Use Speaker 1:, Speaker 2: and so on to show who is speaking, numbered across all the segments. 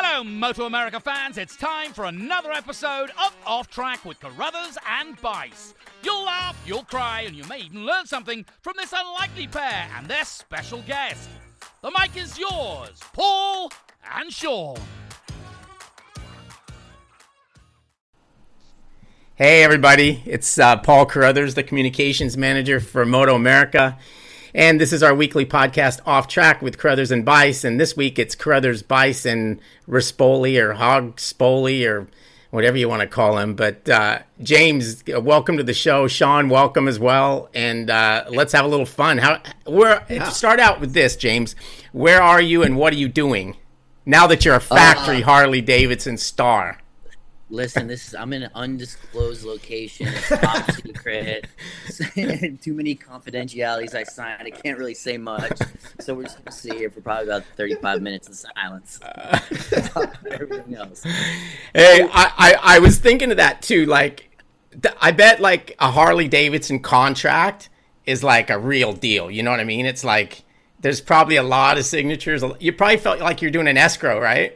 Speaker 1: Hello, MotoAmerica fans. It's time for another episode of Off Track with Carruthers and Bice. You'll laugh, you'll cry, and you may even learn something from this unlikely pair and their special guest. The mic is yours, Paul and Sean.
Speaker 2: Hey everybody, it's Paul Carruthers, the communications manager for MotoAmerica, and this is our weekly podcast, Off Track with Carruthers and Bice, and this week it's Carruthers, Bice, and Rispoli, or Hog Spoli, or whatever you want to call him. But James, welcome to the show. Sean, welcome as well, and let's have a little fun. Start out with this, James. Where are you and what are you doing now that you're a factory Harley-Davidson star?
Speaker 3: Listen, I'm in an undisclosed location. It's top secret. Too many confidentialities I signed. I can't really say much. So we're just going to sit here for probably about 35 minutes in silence. Everything else.
Speaker 2: Hey, I was thinking of that too. Like, I bet like a Harley-Davidson contract is like a real deal. You know what I mean? It's like there's probably a lot of signatures. You probably felt like you're doing an escrow, right?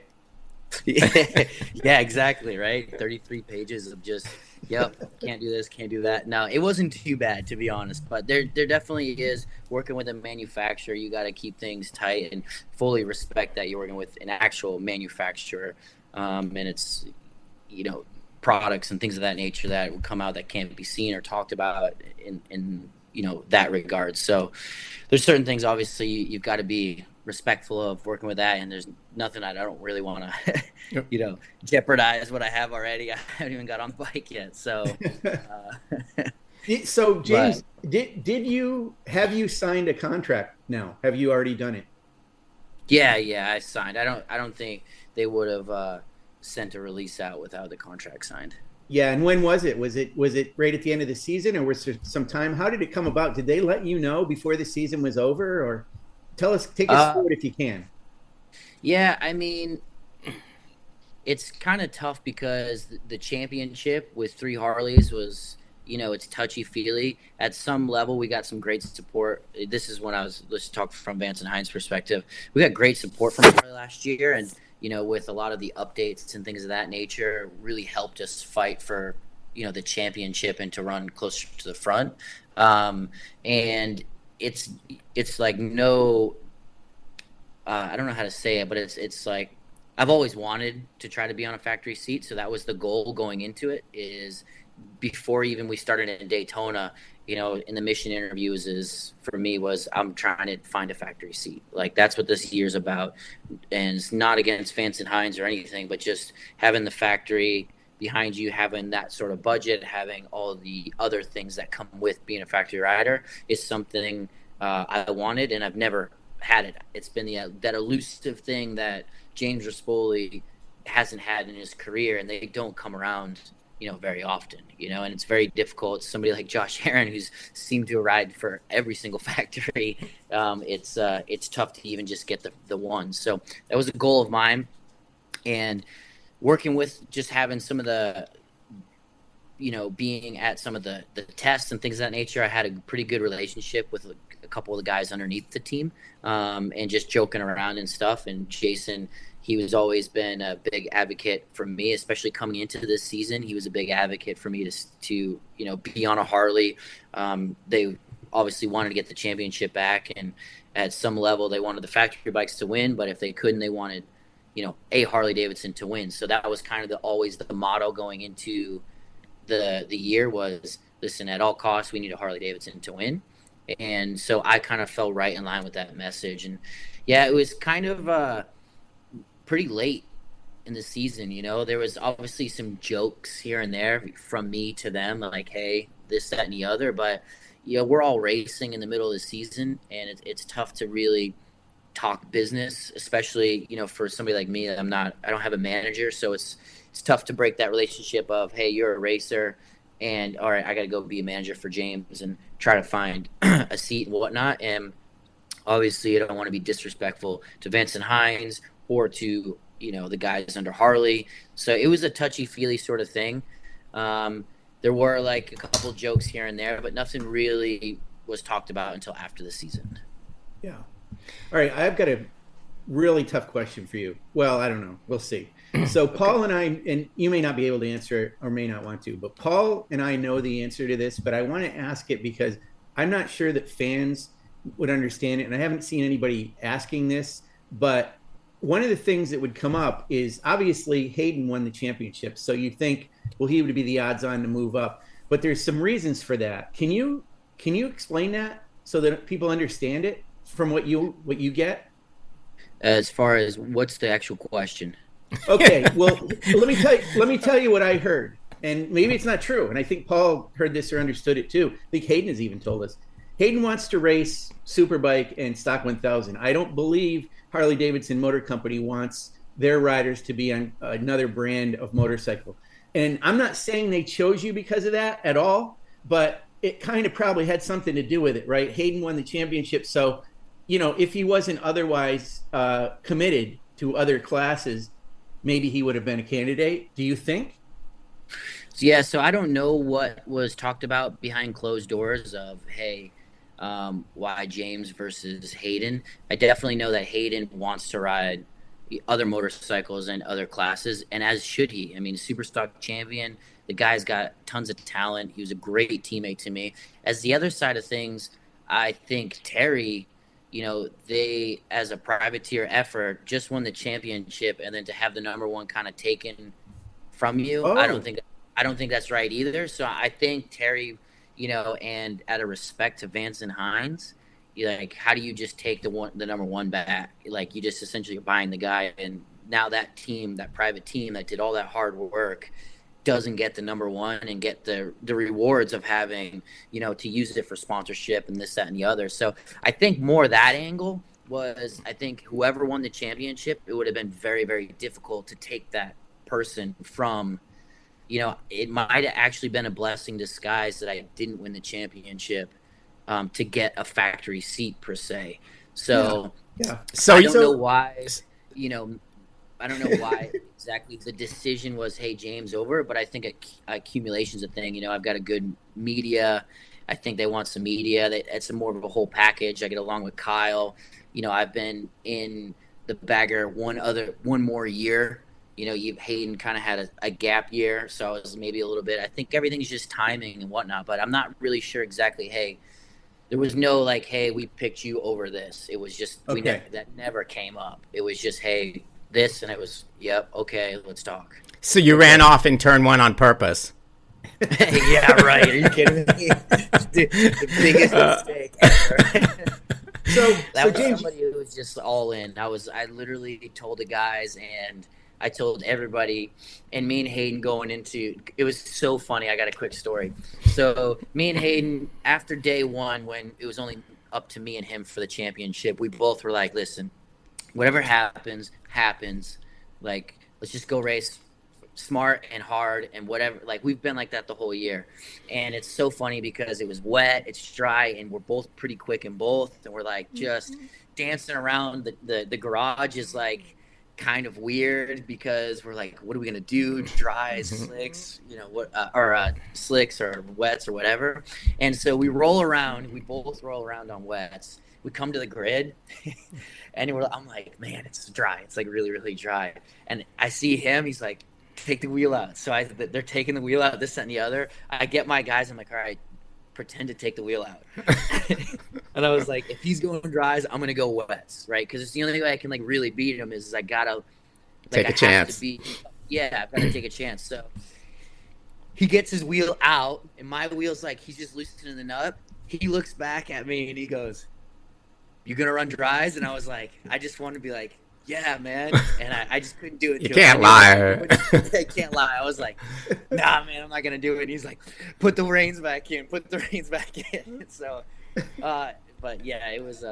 Speaker 3: Yeah, exactly, right? 33 pages of just, yep, can't do this, can't do that. No, it wasn't too bad, to be honest, but there definitely is. Working with a manufacturer, you got to keep things tight and fully respect that you're working with an actual manufacturer, and it's, products and things of that nature that will come out that can't be seen or talked about in that regard. So there's certain things, obviously, you've got to be respectful of working with that, and there's nothing I don't really want to jeopardize what I have already. I haven't even got on the bike yet, so
Speaker 4: so James, have you signed a contract now? Have you already done it?
Speaker 3: Yeah, I signed. I don't think they would have sent a release out without the contract signed.
Speaker 4: Yeah, and when was it? Was it right at the end of the season, or was there some time? How did it come about? Did they let you know before the season was over, or take us through it if you can?
Speaker 3: Yeah, I mean, it's kind of tough because the championship with 3 Harleys was, it's touchy-feely. At some level, we got some great support. This is when let's talk from Vance and Hines' perspective. We got great support from Harley last year, and, with a lot of the updates and things of that nature, really helped us fight for, the championship and to run closer to the front. And it's like no, I don't know how to say it, but it's like I've always wanted to try to be on a factory seat. So that was the goal going into it, is before even we started in Daytona, in the mission interviews for me was I'm trying to find a factory seat. Like that's what this year's about. And it's not against Vance and Hines or anything, but just having the factory behind you, having that sort of budget, having all the other things that come with being a factory rider is something I wanted, and I've never had it. It's been that elusive thing that James Rispoli hasn't had in his career, and they don't come around, very often, and it's very difficult. Somebody like Josh Herron, who's seemed to ride for every single factory, it's tough to even just get the one. So that was a goal of mine, and working with just having some of the, being at some of the tests and things of that nature, I had a pretty good relationship with a couple of the guys underneath the team, and just joking around and stuff. And Jason, he was always been a big advocate for me, especially coming into this season. He was a big advocate for me to be on a Harley. They obviously wanted to get the championship back, and at some level they wanted the factory bikes to win, but if they couldn't, they wanted a Harley-Davidson to win. So that was kind of always the motto going into the year was, listen, at all costs, we need a Harley-Davidson to win. And so I kind of fell right in line with that message. And yeah, it was kind of pretty late in the season. There was obviously some jokes here and there from me to them, like, hey, this, that, and the other. But, we're all racing in the middle of the season, and it's tough to really talk business, especially, for somebody like me. I don't have a manager, so it's tough to break that relationship of, hey, you're a racer, and all right, I got to go be a manager for James and try to find a seat and whatnot. And obviously, I don't want to be disrespectful to Vance and Hines or to, the guys under Harley. So it was a touchy-feely sort of thing. There were like a couple jokes here and there, but nothing really was talked about until after the season.
Speaker 4: Yeah. All right, I've got a really tough question for you. Well, I don't know. We'll see. So Paul and I, and you may not be able to answer it or may not want to, but Paul and I know the answer to this, but I want to ask it because I'm not sure that fans would understand it. And I haven't seen anybody asking this, but one of the things that would come up is obviously Hayden won the championship. So you think, well, he would be the odds on to move up, but there's some reasons for that. Can you explain that so that people understand it from what you get?
Speaker 3: As far as what's the actual question?
Speaker 4: Okay, well, let me tell you what I heard, and maybe it's not true. And I think Paul heard this or understood it too. I think Hayden has even told us. Hayden wants to race Superbike and Stock 1000. I don't believe Harley-Davidson Motor Company wants their riders to be on another brand of motorcycle. And I'm not saying they chose you because of that at all, but it kind of probably had something to do with it, right? Hayden won the championship, so if he wasn't otherwise committed to other classes, maybe he would have been a candidate. Do you think?
Speaker 3: Yeah, so I don't know what was talked about behind closed doors of, hey, why James versus Hayden. I definitely know that Hayden wants to ride other motorcycles and other classes, and as should he. I mean, super stock champion. The guy's got tons of talent. He was a great teammate to me. As the other side of things, I think Terry, they, as a privateer effort, just won the championship, and then to have the number one kind of taken from you, I don't think that's right either. So I think Terry, and out of respect to Vance and Hines, how do you just take the number one back? Like, you just essentially buying the guy, and now that team, that private team that did all that hard work, doesn't get the number one and get the rewards of having, to use it for sponsorship and this, that, and the other. So I think more that angle was, I think whoever won the championship, it would have been very, very difficult to take that person from, it might have actually been a blessing disguise that I didn't win the championship to get a factory seat per se. So,
Speaker 4: yeah.
Speaker 3: So I don't know why, I don't know why exactly the decision was, hey, James over, but I think accumulation's a thing. I've got a good media. I think they want some media. It's more of a whole package. I get along with Kyle. I've been in the bagger one more year. Hayden kind of had a gap year, so I was maybe a little bit. I think everything's just timing and whatnot, but I'm not really sure exactly. Hey, there was no hey, we picked you over this. It was just that never came up. It was just, hey, this, and it was, yep, okay, let's talk.
Speaker 2: So you ran off in turn one on purpose.
Speaker 3: Yeah, right. Are you kidding me? The biggest mistake ever.
Speaker 4: So
Speaker 3: James, somebody who was just all in. I literally told the guys, and I told everybody, and me and Hayden going into it was so funny. I got a quick story. So me and Hayden, after day one, when it was only up to me and him for the championship, we both were like, listen, whatever happens. Like, let's just go race smart and hard and whatever. Like, we've been like that the whole year. And it's so funny because it was wet, it's dry, and we're both pretty quick in both. And we're like just dancing around. The garage is like kind of weird because we're like, what are we gonna do? Dry, slicks, slicks or wets or whatever. And so we both roll around on wets. We come to the grid, and I'm like, man, it's dry. It's like really, really dry. And I see him. He's like, take the wheel out. So they're taking the wheel out, this, that, and the other. I get my guys. I'm like, all right, pretend to take the wheel out. And I was like, if he's going dries, I'm gonna go wets, right? Because it's the only way I can really beat him is I gotta
Speaker 2: take a chance.
Speaker 3: I've got to take a chance. So he gets his wheel out, and my wheel's he's just loosening the nut. He looks back at me and he goes, you gonna run dries? And I was like, I just want to be like, yeah, man. And I just couldn't do it.
Speaker 2: You can't lie.
Speaker 3: I can't lie. I was like, nah, man, I'm not gonna do it. And he's like, put the reins back in. So, but yeah, it was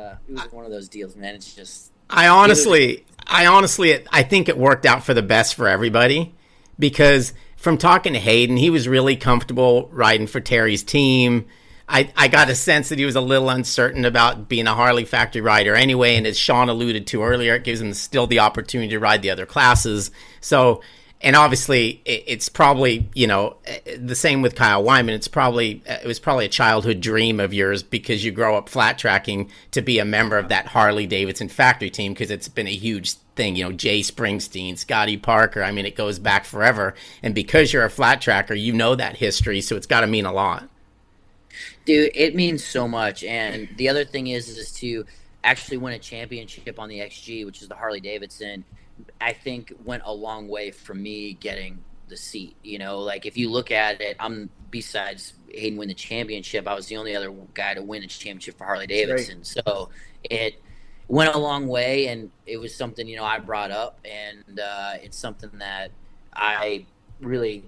Speaker 3: one of those deals, man. It's just. I honestly,
Speaker 2: I think it worked out for the best for everybody, because from talking to Hayden, he was really comfortable riding for Terry's team. I got a sense that he was a little uncertain about being a Harley factory rider anyway, and as Sean alluded to earlier, it gives him still the opportunity to ride the other classes. So And obviously, it's probably, the same with Kyle Wyman. It was probably a childhood dream of yours because you grow up flat tracking to be a member of that Harley-Davidson factory team because it's been a huge thing. Jay Springsteen, Scotty Parker. I mean, it goes back forever. And because you're a flat tracker, you know that history, so it's got to mean a lot.
Speaker 3: Dude, it means so much. And the other thing is to actually win a championship on the XG, which is the Harley-Davidson, I think went a long way for me getting the seat. Like if you look at it, besides Hayden win the championship, I was the only other guy to win a championship for Harley-Davidson. Right. So it went a long way, and it was something, I brought up, and it's something that I really,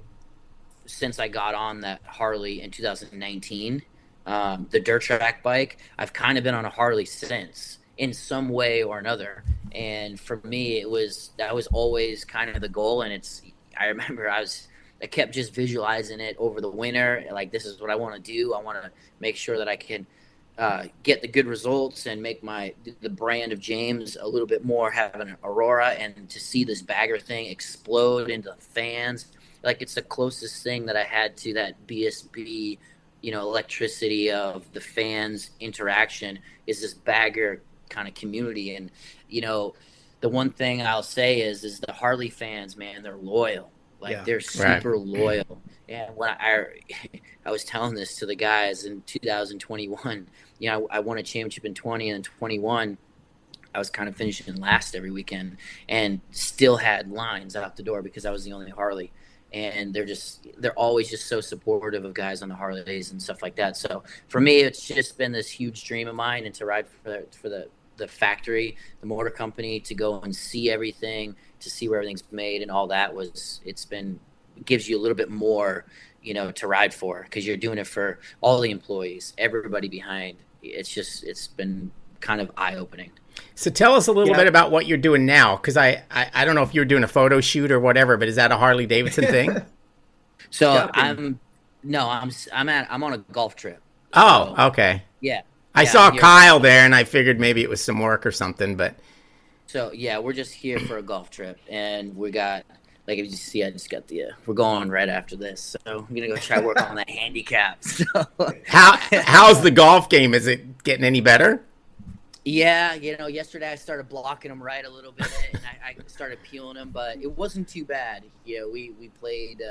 Speaker 3: since I got on that Harley in 2019, the dirt track bike, I've kind of been on a Harley since in some way or another. And for me, that was always kind of the goal. And I remember I kept just visualizing it over the winter. Like, this is what I want to do. I want to make sure that I can get the good results and make the brand of James a little bit more, have an aurora, and to see this bagger thing explode into fans. Like, it's the closest thing that I had to that BSB, electricity of the fans interaction is this bagger kind of community. And the one thing I'll say is the Harley fans, man, they're loyal. Like, they're super loyal. And when I was telling this to the guys in 2021, I won a championship in 20, and in 21 I was kind of finishing last every weekend and still had lines out the door because I was the only Harley. And they're always just so supportive of guys on the Harleys and stuff like that. So for me, it's just been this huge dream of mine, and to ride for the factory, the motor company, to go and see everything, to see where everything's made and all that gives you a little bit more, to ride for, because you're doing it for all the employees, everybody behind. It's been kind of eye-opening.
Speaker 2: So tell us a little bit about what you're doing now, because I don't know if you're doing a photo shoot or whatever, but is that a Harley-Davidson thing?
Speaker 3: So I'm on a golf trip.
Speaker 2: Oh,
Speaker 3: so,
Speaker 2: okay.
Speaker 3: Yeah.
Speaker 2: I saw Kyle there, and I figured maybe it was some work or something, but.
Speaker 3: So yeah, we're just here for a golf trip, and we got, like, if you see, I just got we're going right after this, so I'm gonna go try to work on that handicap. So
Speaker 2: how's the golf game? Is it getting any better?
Speaker 3: Yeah, yesterday I started blocking them right a little bit, and I started peeling them, but it wasn't too bad. We played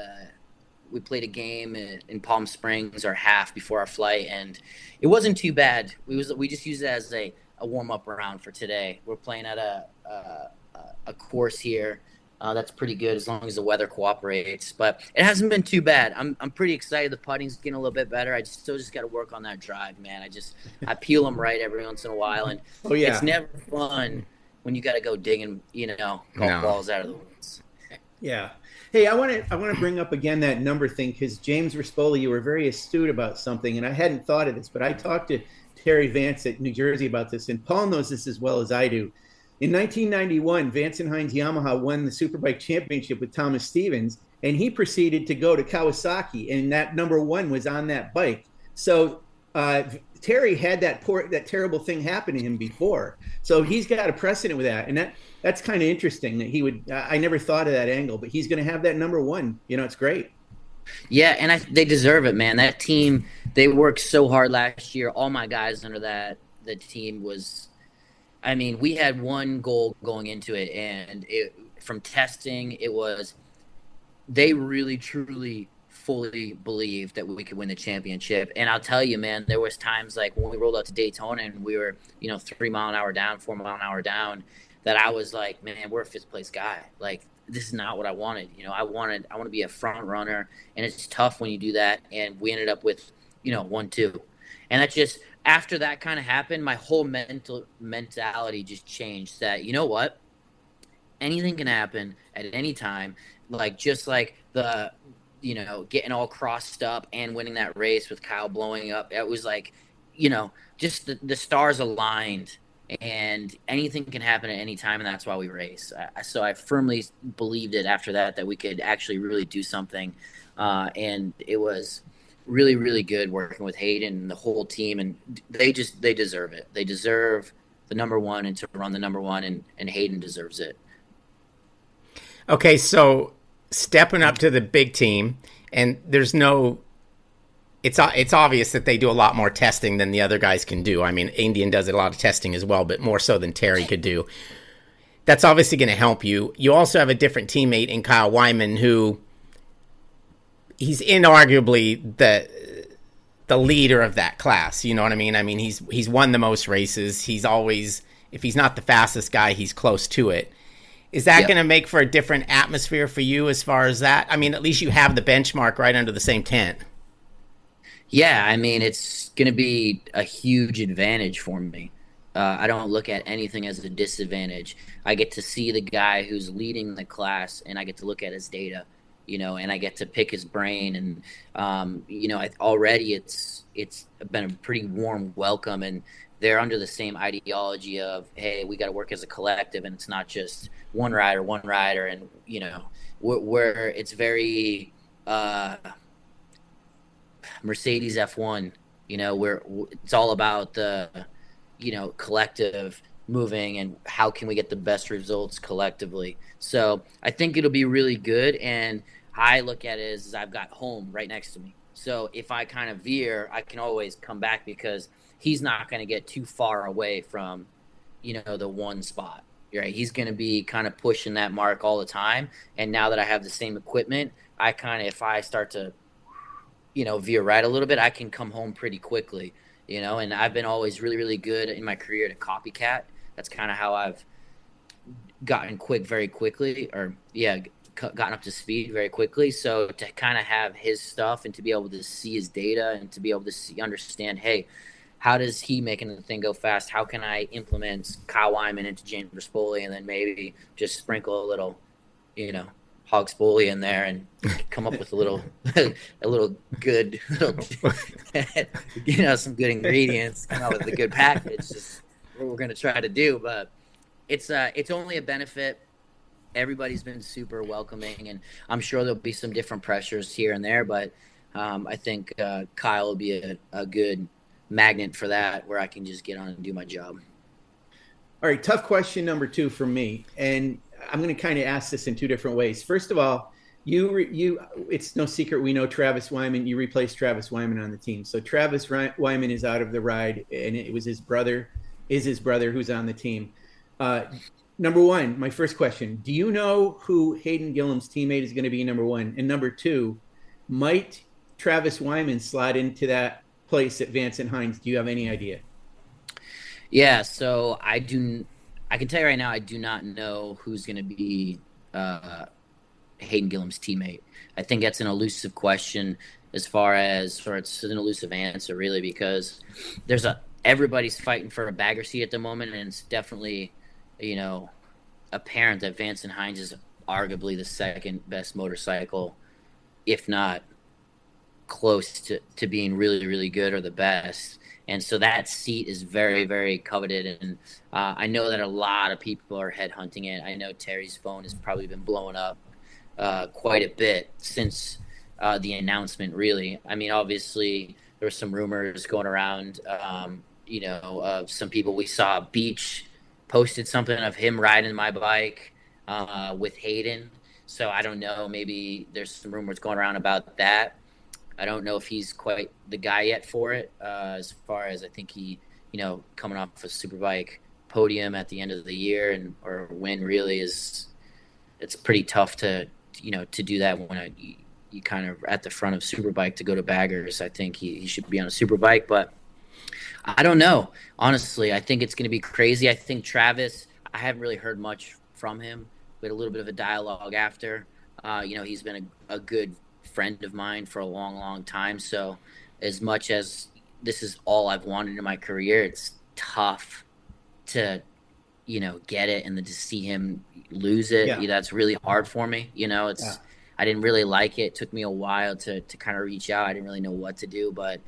Speaker 3: a game in Palm Springs, our half before our flight, and it wasn't too bad. We just used it as a warm-up round for today. We're playing at a course here that's pretty good as long as the weather cooperates, but it hasn't been too bad. I'm pretty excited. The putting's getting a little bit better. I still just got to work on that drive, man. I peel them right every once in a while, and it's never fun when you got to go digging, golf balls out of the woods.
Speaker 4: Yeah. Hey, I want to bring up again that number thing, because James Rispoli, you were very astute about something, and I hadn't thought of this, but I talked to Terry Vance at New Jersey about this, and Paul knows this as well as I do. In 1991, Vance Hines Yamaha won the Superbike Championship with Thomas Stevens, and he proceeded to go to Kawasaki, and that number one was on that bike. So Terry had that terrible thing happen to him before, so he's got a precedent with that, and that's kind of interesting that he would. I never thought of that angle, but he's going to have that number one. It's great.
Speaker 3: Yeah, and they deserve it, man. That team, they worked so hard last year. All my guys under the team was. I mean, we had one goal going into it, and from testing, it was they really, truly, fully believed that we could win the championship. And I'll tell you, man, there was times like when we rolled out to Daytona and we were, 3 mile an hour down, 4 mile an hour down, that I was like, man, we're a fifth place guy. Like, this is not what I wanted. I want to be a front runner, and it's tough when you do that. And we ended up with, 1-2, and that just. After that kind of happened, my whole mentality just changed that, you know what? Anything can happen at any time. Like, just like the, getting all crossed up and winning that race with Kyle blowing up. It was like, just the stars aligned, and anything can happen at any time, and that's why we race. So I firmly believed it after that we could actually really do something. And it was really, really good working with Hayden and the whole team, and they deserve it. They deserve the number one and to run the number one, and Hayden deserves it.
Speaker 2: Okay, so stepping up to the big team, and there's no. It's obvious that they do a lot more testing than the other guys can do. I mean, Indian does a lot of testing as well, but more so than Terry could do. That's obviously going to help you. You also have a different teammate in Kyle Wyman, who he's inarguably the leader of that class. You know what I mean? I mean, he's won the most races. He's always, if he's not the fastest guy, he's close to it. Is that going to make for a different atmosphere for you as far as that? I mean, at least you have the benchmark right under the same tent.
Speaker 3: Yeah, I mean, it's going to be a huge advantage for me. I don't look at anything as a disadvantage. I get to see the guy who's leading the class, and I get to look at his data, and I get to pick his brain. And, already it's been a pretty warm welcome, and they're under the same ideology of, hey, we got to work as a collective, and it's not just one rider. And, where it's very Mercedes F1, where it's all about the, collective moving and how can we get the best results collectively. So I think it'll be really good. And I look at it as I've got home right next to me. So if I kind of veer, I can always come back because he's not going to get too far away from, the one spot. Right? He's going to be kind of pushing that mark all the time. And now that I have the same equipment, I kind of, if I start to, veer right a little bit, I can come home pretty quickly, and I've been always really, really good in my career to copycat. That's kind of how I've gotten very quickly, gotten up to speed very quickly. So to kind of have his stuff and to be able to see his data and to be able to understand, hey, how does he making the thing go fast? How can I implement Kyle Wyman into James Rispoli and then maybe just sprinkle a little, hog spolie in there and come up with a little good, some good ingredients, come up with a good package. Just what we're going to try to do. But it's only a benefit. Everybody's been super welcoming, and I'm sure there'll be some different pressures here and there, but I think Kyle will be a good magnet for that, where I can just get on and do my job.
Speaker 4: All right, tough question number 2 for me, and I'm going to kind of ask this in 2 different ways. First of all, you it's no secret we know Travis Wyman. You replaced Travis Wyman on the team, so Travis Wyman is out of the ride, and it was his brother who's on the team. Number 1, my first question: do you know who Hayden Gillim's teammate is going to be? Number 1, and number 2, might Travis Wyman slide into that place at Vance and Hines? Do you have any idea?
Speaker 3: Yeah, so I can tell you right now, I do not know who's going to be Hayden Gillim's teammate. I think that's an elusive question it's an elusive answer, really, because everybody's fighting for a bagger seat at the moment, and it's definitely, apparent that Vance and Hines is arguably the second best motorcycle, if not close to being really, really good or the best. And so that seat is very, very coveted. And I know that a lot of people are headhunting it. I know Terry's phone has probably been blowing up quite a bit since the announcement, really. I mean, obviously, there were some rumors going around, of some people. We saw Beach posted something of him riding my bike with Hayden. So I don't know. Maybe there's some rumors going around about that. I don't know if he's quite the guy yet for it, as far as I think he, coming off a Superbike podium at the end of the year or win really it's pretty tough to do that when you kind of at the front of Superbike to go to baggers. I think he should be on a Superbike, but I don't know. Honestly, I think it's going to be crazy. I think Travis, I haven't really heard much from him. We had a little bit of a dialogue after. He's been a good friend of mine for a long, long time. So as much as this is all I've wanted in my career, it's tough to, get it and then to see him lose it. Yeah. That's really hard for me. I didn't really like it. It took me a while to kind of reach out. I didn't really know what to do, but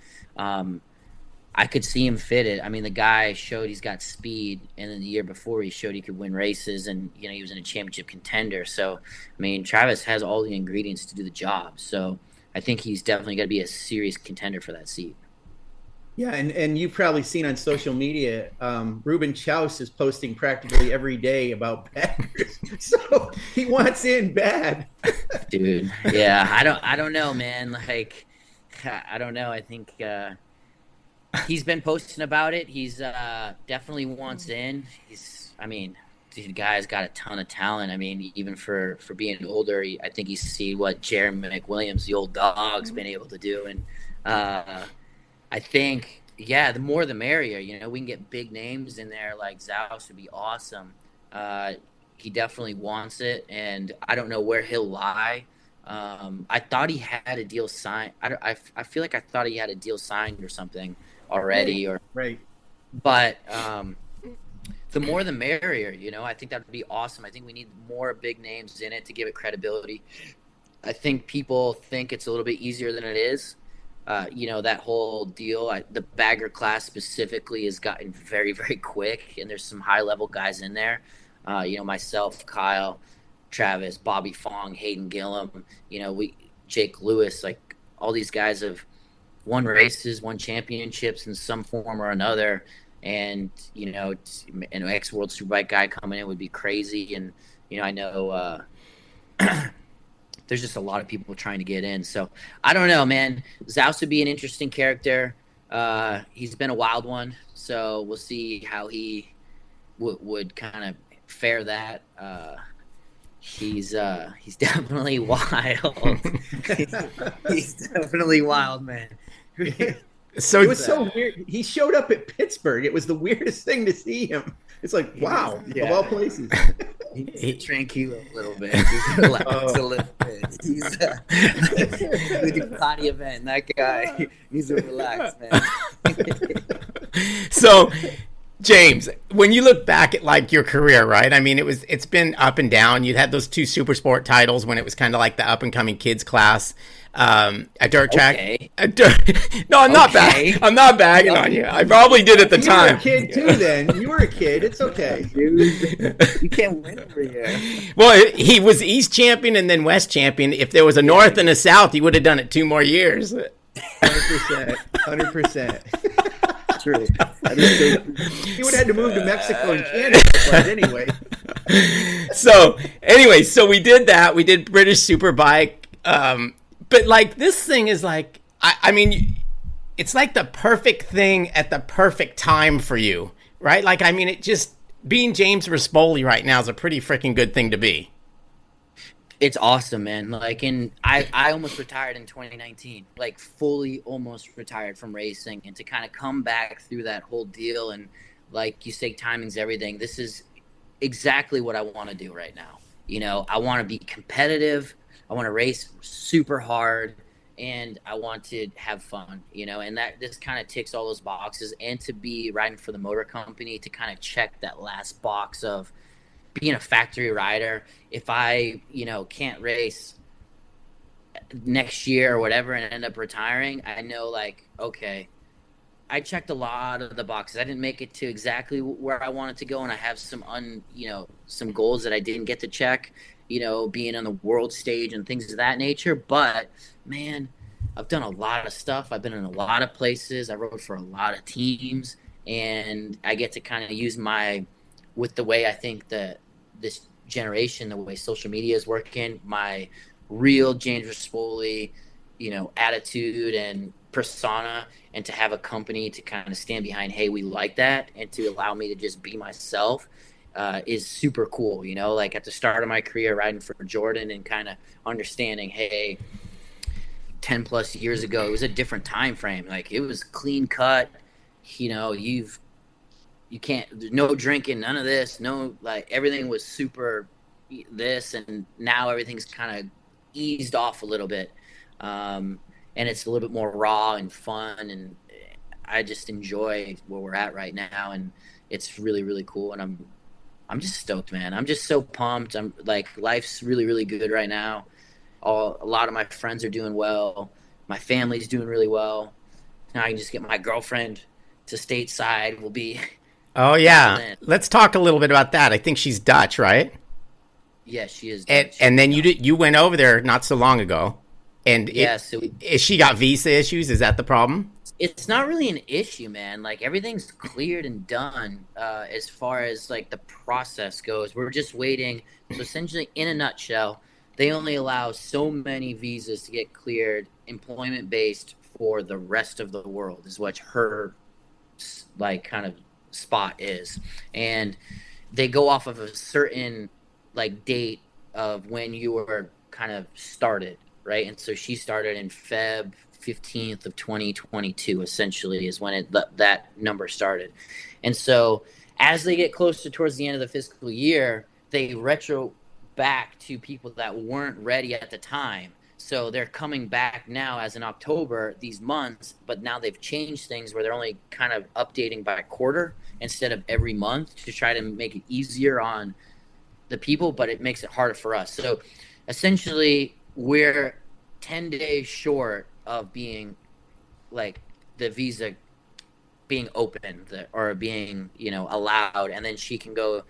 Speaker 3: I could see him fit it. I mean, the guy showed he's got speed, and then the year before he showed he could win races, and he was in a championship contender. So, I mean, Travis has all the ingredients to do the job. So, I think he's definitely going to be a serious contender for that seat.
Speaker 4: Yeah, and you've probably seen on social media, Ruben Chaus is posting practically every day about baggers. So he wants in bad.
Speaker 3: Dude. Yeah, I don't know, man. Like, I don't know. I think he's been posting about it. He's definitely wants in. I mean, the guy's got a ton of talent. I mean, even for being older, I think he's seen what Jeremy McWilliams, the old dog's been able to do. And I think, yeah, the more the merrier. You know, we can get big names in there like Zaus would be awesome. He definitely wants it, and I don't know where he'll lie. I thought he had a deal signed. I feel like I thought he had a deal signed or something already.
Speaker 4: Right.
Speaker 3: But the more the merrier, you know. I think that would be awesome. I think we need more big names in it to give it credibility. I think people think it's a little bit easier than it is. You know, that whole deal, the bagger class specifically has gotten very, very quick, and there's some high-level guys in there. You know, myself, Kyle, Travis, Bobby Fong, Hayden Gillim, you know, Jake Lewis, like all these guys have won races, won championships in some form or another. And, you know, an ex-World Superbike guy coming in would be crazy. And, you know, I know there's just a lot of people trying to get in. So, I don't know, man. Zaus would be an interesting character. He's been a wild one. So, we'll see how he would kind of fare that. He's definitely wild. He's definitely wild, man.
Speaker 4: So it was so weird. He showed up at Pittsburgh. It was the weirdest thing to see him. It's like, wow, of all places.
Speaker 3: He's tranquilo a little bit. He's relaxed a little bit. He's the Ducati event. That guy, he's a relaxed man.
Speaker 2: So, James, when you look back at like your career, right? I mean, it's been up and down. You had those 2 super sport titles when it was kind of like the up and coming kids class. A dirt track. Okay. No, I'm not I'm not bagging on you. I probably did at the time.
Speaker 4: You were a kid too. Then you were a kid. It's okay.
Speaker 3: Dude, you can't win every year.
Speaker 2: Well, he was East champion and then West champion. If there was a North and a South, he would have done it 2 more years.
Speaker 4: 100%. True. He would have had to move to Mexico and Canada, but anyway.
Speaker 2: So we did that. We did British Superbike. But like this thing is like, I mean, it's like the perfect thing at the perfect time for you, right? Like, I mean, it just being James Rispoli right now is a pretty freaking good thing to be.
Speaker 3: It's awesome, man. Like, I almost retired in 2019, like fully almost retired from racing, and to kind of come back through that whole deal. And like you say, timing's everything. This is exactly what I want to do right now. You know, I want to be competitive. I want to race super hard, and I want to have fun, you know, and that this kind of ticks all those boxes. And to be riding for the motor company, to kind of check that last box of being a factory rider. If I, you know, can't race next year or whatever and end up retiring, I know, like, okay, I checked a lot of the boxes. I didn't make it to exactly where I wanted to go, and I have some some goals that I didn't get to check, you know, being on the world stage and things of that nature. But man, I've done a lot of stuff. I've been in a lot of places. I rode for a lot of teams, and I get to kind of use with the way I think that this generation, the way social media is working, my real James Rispoli, you know, attitude and persona, and to have a company to kind of stand behind, hey, we like that, and to allow me to just be myself. Is super cool, you know, like at the start of my career riding for Jordan and kind of understanding, hey, 10 plus years ago, it was a different time frame. Like, it was clean cut, you know, you can't, no drinking, none of this, no, like everything was super this, and now everything's kind of eased off a little bit. And it's a little bit more raw and fun, and I just enjoy where we're at right now, and it's really, really cool. And I'm just stoked, man. I'm just so pumped. I'm like, life's really, really good right now. A lot of my friends are doing well. My family's doing really well. Now I can just get my girlfriend to stateside. We'll be.
Speaker 2: Oh yeah, let's talk a little bit about that. I think she's Dutch, right?
Speaker 3: Yeah, she is Dutch.
Speaker 2: And then you went over there not so long ago, and
Speaker 3: yeah,
Speaker 2: she got visa issues. Is that the problem?
Speaker 3: it's not really an issue, man. Like everything's cleared and done as far as like the process goes. We're just waiting. So essentially, in a nutshell, they only allow so many visas to get cleared, employment based, for the rest of the world. Is what her like kind of spot is, and they go off of a certain like date of when you were kind of started, right? And so she started in Feb 15th of 2022, essentially, is when that number started. And so as they get closer towards the end of the fiscal year, they retro back to people that weren't ready at the time. So they're coming back now as in October, these months, but now they've changed things where they're only kind of updating by quarter instead of every month to try to make it easier on the people, but it makes it harder for us. So essentially we're 10 days short of being like the visa being open or being, allowed. And then she can go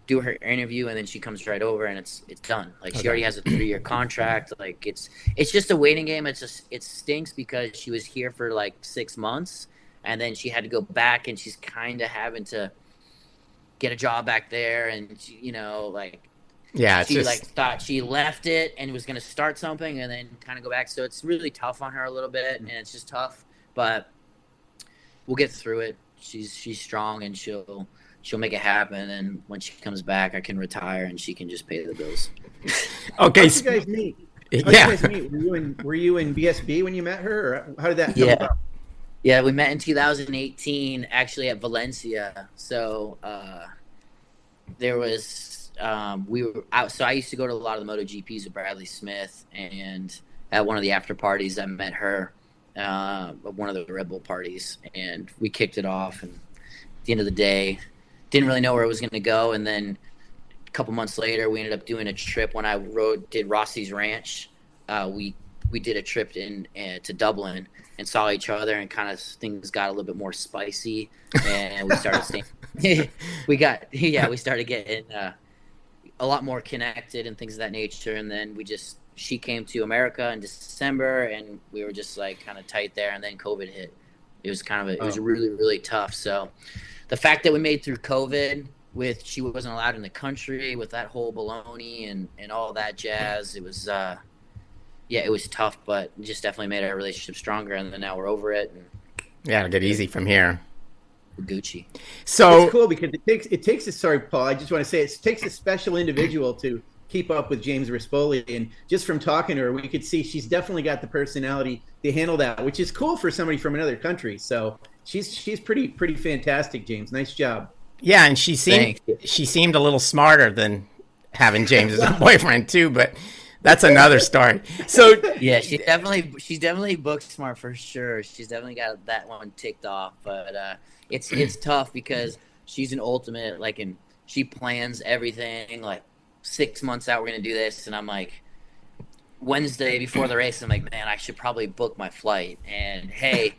Speaker 3: do her interview and then she comes right over and it's done. Like she already has a 3-year contract. Like it's just a waiting game. It stinks because she was here for like 6 months and then she had to go back and she's kind of having to get a job back there. And she, thought she left it and was going to start something and then kind of go back. So it's really tough on her a little bit and it's just tough, but we'll get through it. She's strong and she'll make it happen. And when she comes back, I can retire and she can just pay the bills.
Speaker 4: Okay. How did you guys meet? Were you in BSB when you met her, or how did that come about?
Speaker 3: Yeah, we met in 2018, actually at Valencia. So there was we were out. So I used to go to a lot of the MotoGPs with Bradley Smith, and at one of the after parties, I met her at one of the Red Bull parties, and we kicked it off. And at the end of the day, didn't really know where it was going to go. And then a couple months later, we ended up doing a trip when I did Rossi's Ranch. We did a trip to Dublin and saw each other, and kind of things got a little bit more spicy, and we started staying. we started getting a lot more connected and things of that nature. And then she came to America in December, and we were just like kind of tight there. And then COVID hit. It was it was really, really tough. So the fact that we made through COVID she wasn't allowed in the country with that whole baloney and all that jazz, it was it was tough, but it just definitely made our relationship stronger. And then now we're over it. And
Speaker 2: it'll get easy from here.
Speaker 3: Gucci.
Speaker 4: So it's cool because it takes a, sorry, Paul, I just want to say it takes a special individual to keep up with James Rispoli. And just from talking to her, we could see she's definitely got the personality to handle that, which is cool for somebody from another country. So she's pretty fantastic, James. Nice job.
Speaker 2: Yeah, and she seemed a little smarter than having James as a boyfriend too, but that's another story. So
Speaker 3: yeah, she's definitely book smart for sure. She's definitely got that one ticked off, but it's tough because she's an ultimate, and she plans everything like 6 months out. We're gonna do this, and I'm like, Wednesday before the race, I'm like, man, I should probably book my flight. And hey,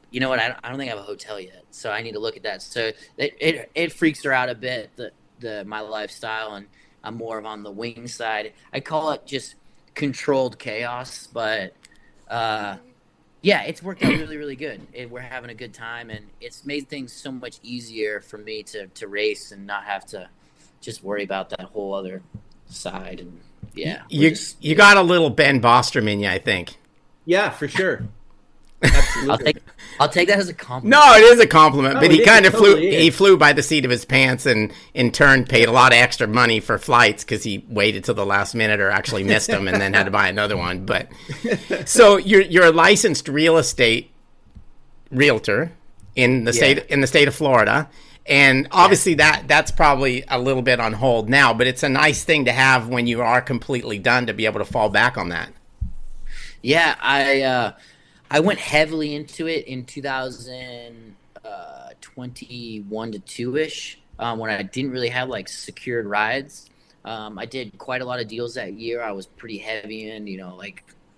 Speaker 3: you know what? I don't think I have a hotel yet, so I need to look at that. So it freaks her out a bit, my lifestyle, and I'm more of on the wing side. I call it just controlled chaos, but it's worked out really, really good. We're having a good time, and it's made things so much easier for me to race and not have to just worry about that whole other side. And
Speaker 2: you got a little Ben Bostrom in you, I think.
Speaker 4: Yeah, for sure. Absolutely.
Speaker 3: I'll take that as a compliment.
Speaker 2: No, it is a compliment, but he kind of flew by the seat of his pants, and in turn paid a lot of extra money for flights because he waited till the last minute or actually missed them and then had to buy another one. But so you're a licensed real estate realtor in the state of Florida, and obviously that's probably a little bit on hold now, but it's a nice thing to have when you are completely done to be able to fall back on that.
Speaker 3: Yeah, I went heavily into it in 2021 to 2-ish when I didn't really have secured rides. I did quite a lot of deals that year. I was pretty heavy in,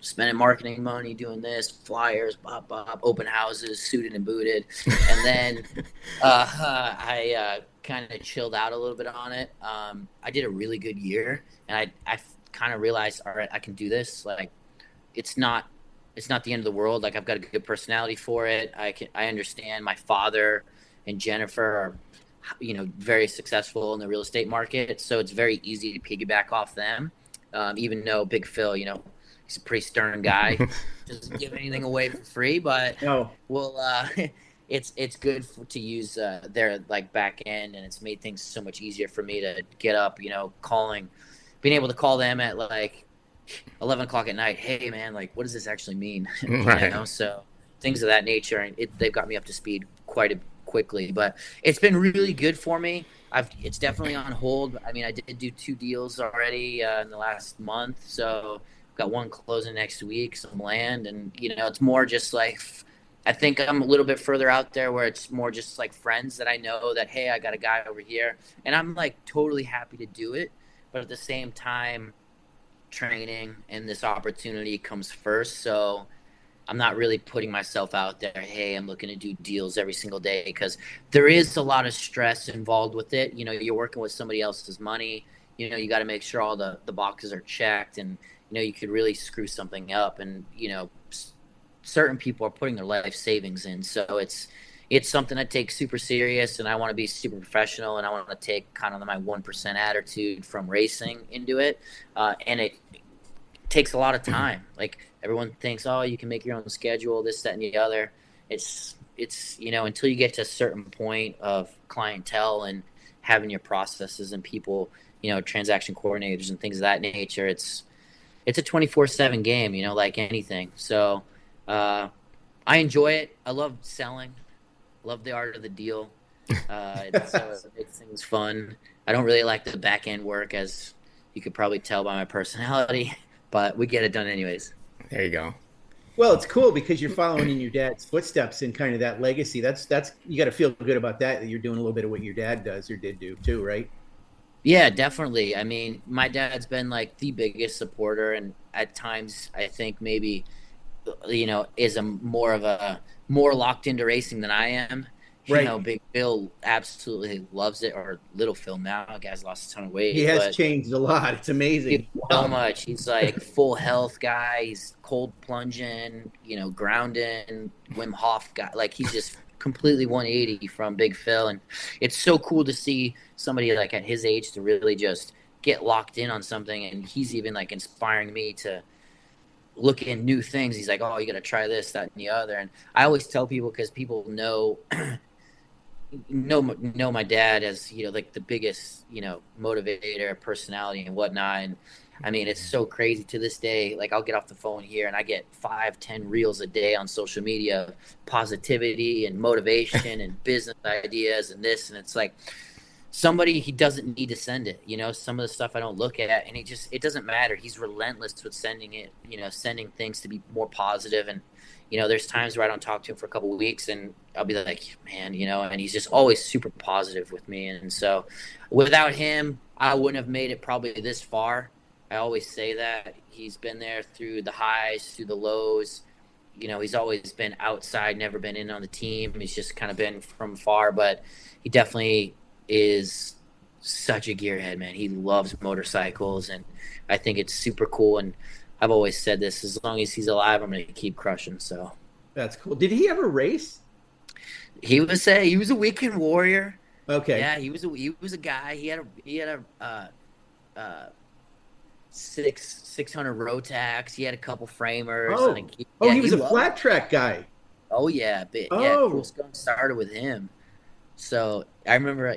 Speaker 3: spending marketing money, doing this, flyers, open houses, suited and booted. And then I kind of chilled out a little bit on it. I did a really good year, and I kind of realized, all right, I can do this. It's not it's not the end of the world. Like, I've got a good personality for it. I understand my father and Jennifer are, very successful in the real estate market. So it's very easy to piggyback off them. Even though Big Phil, he's a pretty stern guy, doesn't give anything away for free, but
Speaker 4: No.
Speaker 3: it's good to use their like back end, and it's made things so much easier for me to get up, being able to call them at like 11 o'clock at night. Hey man, like, what does this actually mean?
Speaker 2: Right.
Speaker 3: So things of that nature, and they've got me up to speed quite quickly, but it's been really good for me. It's definitely on hold. I mean, I did do 2 deals already in the last month, so got one closing next week, some land, and it's more just like, I think I'm a little bit further out there where it's more just like friends that I know that, hey, I got a guy over here, and I'm like totally happy to do it, but at the same time, training and this opportunity comes first. So I'm not really putting myself out there, hey, I'm looking to do deals every single day, because there is a lot of stress involved with it. You're working with somebody else's money. You got to make sure all the boxes are checked, and you could really screw something up, and certain people are putting their life savings in. So it's something I take super serious, and I want to be super professional, and I want to take kind of my 1% attitude from racing into it. And it takes a lot of time. Like, everyone thinks, oh, you can make your own schedule, this, that, and the other. It's until you get to a certain point of clientele and having your processes and people, transaction coordinators and things of that nature, it's a 24/7 game, like anything. So I enjoy it. I love selling. Love the art of the deal. It makes things fun. I don't really like the back end work, as you could probably tell by my personality, but we get it done anyways.
Speaker 2: There you go.
Speaker 4: Well, it's cool because you're following in your dad's footsteps and kind of that legacy. That's you got to feel good about that you're doing a little bit of what your dad does or did do too, right?
Speaker 3: Yeah, definitely. I mean, my dad's been like the biggest supporter, and at times I think maybe is more locked into racing than I am.
Speaker 4: Right.
Speaker 3: Big Phil absolutely loves it, or Little Phil now. The guy's lost a ton of weight.
Speaker 4: He has changed a lot. It's amazing.
Speaker 3: So much. He's like full health guy. He's cold plunging, grounding, Wim Hof guy. Like, he's just completely 180 from Big Phil. And it's so cool to see somebody like at his age to really just get locked in on something. And he's even like inspiring me to look in new things. He's like, oh, you got to try this, that, and the other. And I always tell people, because people know my dad as like the biggest motivator, personality, and whatnot. And I mean, it's so crazy to this day. Like, I'll get off the phone here and I get 5-10 reels a day on social media of positivity and motivation and business ideas and this, and it's like, somebody, he doesn't need to send it. Some of the stuff I don't look at, and it doesn't matter. He's relentless with sending it, sending things to be more positive. And there's times where I don't talk to him for a couple of weeks, and I'll be like, man, and he's just always super positive with me. And so without him, I wouldn't have made it probably this far. I always say that. He's been there through the highs, through the lows. He's always been outside, never been in on the team. He's just kind of been from far, but he definitely is such a gearhead, man. He loves motorcycles, and I think it's super cool. And I've always said this, as long as he's alive, I'm going to keep crushing. So
Speaker 4: that's cool. Did he ever race?
Speaker 3: He was a weekend warrior.
Speaker 4: Okay.
Speaker 3: Yeah, he was a guy. He had a 600 Rotax. He had a couple framers.
Speaker 4: Oh, he was a flat
Speaker 3: it.
Speaker 4: track guy.
Speaker 3: Oh yeah, Cool Skunk started with him. So I remember,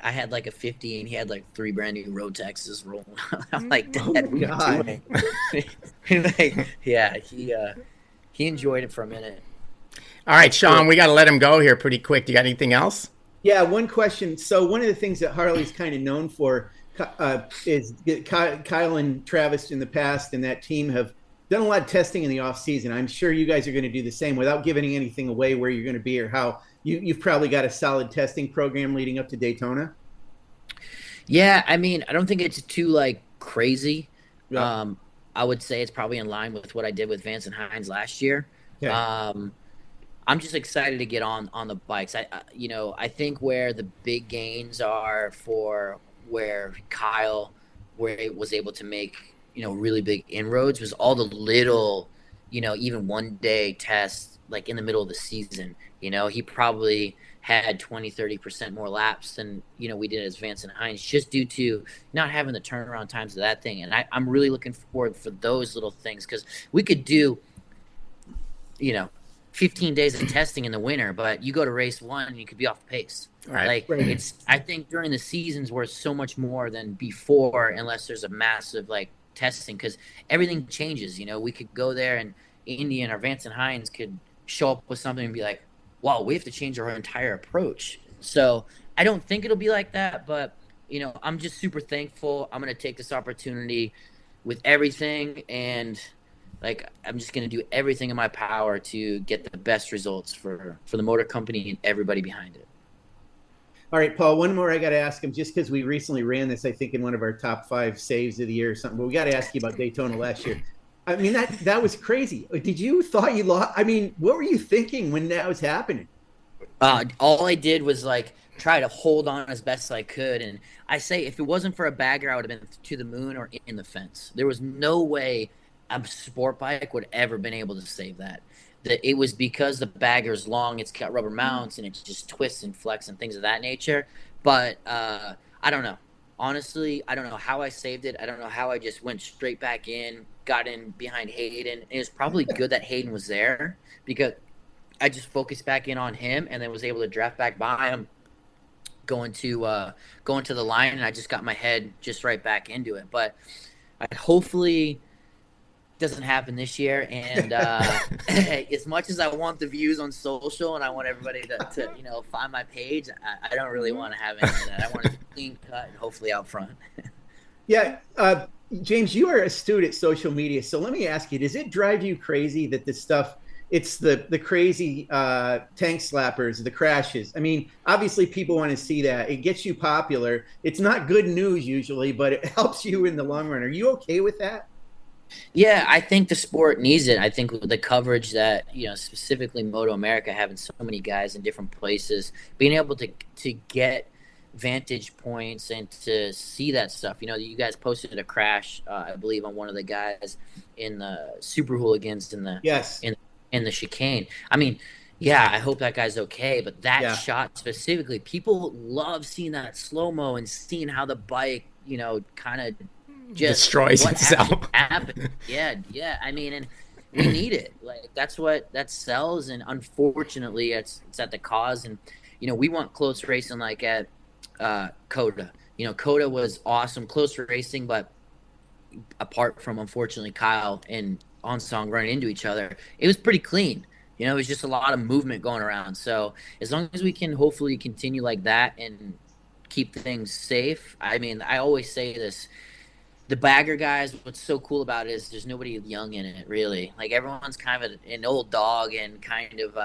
Speaker 3: I had like a 50, and he had like 3 brand new Rotaxes rolling. I'm like, Dad, what are you doing? Like, yeah, he enjoyed it for a minute.
Speaker 2: All right, Sean, we got to let him go here pretty quick. Do you got anything else?
Speaker 4: Yeah, one question. So one of the things that Harley's kind of known for is Kyle and Travis in the past and that team have done a lot of testing in the off season. I'm sure you guys are going to do the same without giving anything away where you're going to be or how. You've probably got a solid testing program leading up to Daytona.
Speaker 3: Yeah, I mean, I don't think it's too like crazy.
Speaker 4: Yeah.
Speaker 3: I would say it's probably in line with what I did with Vance and Hines last year.
Speaker 4: Okay.
Speaker 3: I'm just excited to get on the bikes. I think where the big gains are for where Kyle was able to make, really big inroads was all the little, even 1-day tests like in the middle of the season. He probably had 20-30% more laps than we did as Vance and Hines, just due to not having the turnaround times of that thing. And I'm really looking forward for those little things, because we could do 15 days of testing in the winter, but you go to race one and you could be off the pace.
Speaker 2: Right.
Speaker 3: I think during the seasons worth so much more than before, unless there's a massive testing, because everything changes. We could go there and Indy or Vance and Hines could show up with something and be like, wow, we have to change our entire approach. So I don't think it'll be like that, but I'm just super thankful. I'm going to take this opportunity with everything, and I'm just going to do everything in my power to get the best results for the motor company and everybody behind it.
Speaker 4: All right, Paul, one more I got to ask him, just because we recently ran this, I think, in one of our top 5 saves of the year or something, but we got to ask you about Daytona last year. I mean, that was crazy. Did you thought you lost? I mean, what were you thinking when that was happening?
Speaker 3: All I did was try to hold on as best I could. And I say, if it wasn't for a bagger, I would have been to the moon or in the fence. There was no way a sport bike would ever been able to save that. It was because the bagger's long, it's got rubber mounts, and it just twists and flex and things of that nature. But I don't know. Honestly, I don't know how I saved it. I don't know how I just went straight back in, got in behind Hayden. It was probably good that Hayden was there, because I just focused back in on him and then was able to draft back by him going to the line, and I just got my head just right back into it. But hopefully doesn't happen this year. And as much as I want the views on social and I want everybody to find my page, I don't really want to have any of that. I want it to be clean cut and hopefully out front.
Speaker 4: Yeah. James, you are astute at social media. So let me ask you, does it drive you crazy that this stuff, it's the crazy tank slappers, the crashes? I mean, obviously people want to see that. It gets you popular. It's not good news usually, but it helps you in the long run. Are you okay with that?
Speaker 3: Yeah, I think the sport needs it. I think the coverage that, specifically MotoAmerica, having so many guys in different places, being able to get vantage points and to see that stuff. You guys posted a crash, I believe, on one of the guys in the Super Hooligans in the chicane. I mean, yeah, I hope that guy's okay, but that shot specifically, people love seeing that slow-mo and seeing how the bike, kind of just
Speaker 2: destroys itself.
Speaker 3: Happened. Yeah. I mean, and we need it. That's what that sells, and unfortunately, it's at the cause. And we want close racing like at Coda. Coda was awesome, close racing, but apart from unfortunately Kyle and Onsong running into each other, it was pretty clean. It was just a lot of movement going around. So as long as we can hopefully continue like that and keep things safe. I mean, I always say this. The bagger guys, what's so cool about it is there's nobody young in it, really. Everyone's kind of an old dog and kind of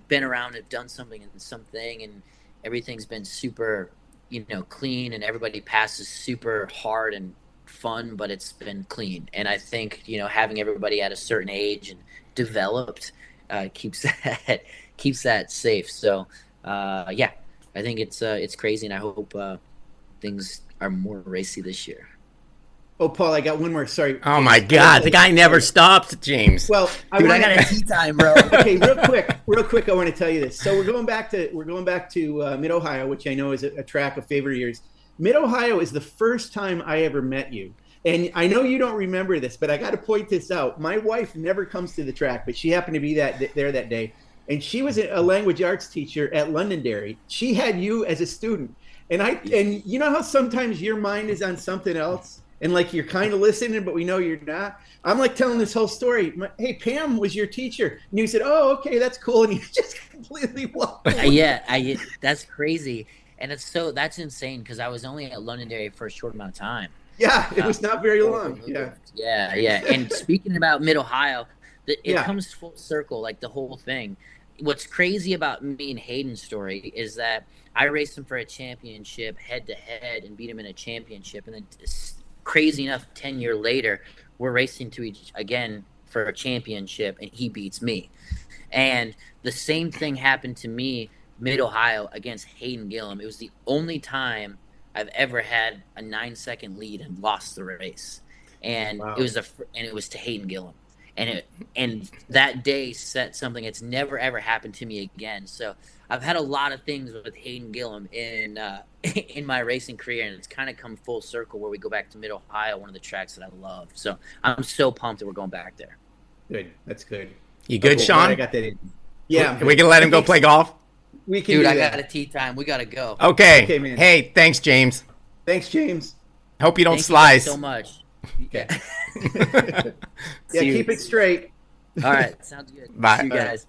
Speaker 3: been around and done something, and everything's been super, clean, and everybody passes super hard and fun, but it's been clean. And I think, having everybody at a certain age and developed keeps that safe. So, yeah, I think it's crazy, and I hope things are more racy this year.
Speaker 4: Oh, Paul, I got one more. Sorry.
Speaker 2: Oh my God, the guy never stops, James.
Speaker 4: Well,
Speaker 3: I got a tea time, bro.
Speaker 4: Okay, real quick, I want to tell you this. So we're going back to Mid Ohio, which I know is a track of favorite years. Mid Ohio is the first time I ever met you, and I know you don't remember this, but I got to point this out. My wife never comes to the track, but she happened to be there that day, and she was a language arts teacher at Londonderry. She had you as a student, and you know how sometimes your mind is on something else. And you're kind of listening, but we know you're not. I'm telling this whole story. Hey, Pam was your teacher. And you said, oh, okay, that's cool. And you just completely walked away.
Speaker 3: Yeah, that's crazy. And that's insane, because I was only at Londonderry for a short amount of time.
Speaker 4: Yeah, it was not very long.
Speaker 3: Yeah. And speaking about Mid-Ohio, it comes full circle, the whole thing. What's crazy about me and Hayden's story is that I raced him for a championship head-to-head and beat him in a championship. And then crazy enough, 10 years later, we're racing to each again for a championship, and he beats me. And the same thing happened to me Mid-Ohio against Hayden Gillim. It was the only time I've ever had a 9-second lead and lost the race. And It was to Hayden Gillim. and that day set something that's never ever happened to me again. So I've had a lot of things with Hayden Gillim in in my racing career, and it's kind of come full circle where we go back to Mid Ohio, one of the tracks that I love. So I'm so pumped that we're going back there.
Speaker 4: Good, that's good.
Speaker 2: You good,
Speaker 4: Cool.
Speaker 2: Sean?
Speaker 4: I got that in. Yeah,
Speaker 2: we can let him go play golf.
Speaker 4: We can.
Speaker 3: Dude,
Speaker 4: do
Speaker 3: I
Speaker 4: that.
Speaker 3: got a tea time. We got to go.
Speaker 2: Okay,
Speaker 4: man.
Speaker 2: Hey, thanks, James.
Speaker 4: Thanks, James.
Speaker 2: Hope you don't
Speaker 3: Thank you guys
Speaker 2: slice.
Speaker 3: so much.
Speaker 4: Okay. Yeah, keep it straight.
Speaker 3: All right, sounds good.
Speaker 2: Bye.
Speaker 3: See you guys.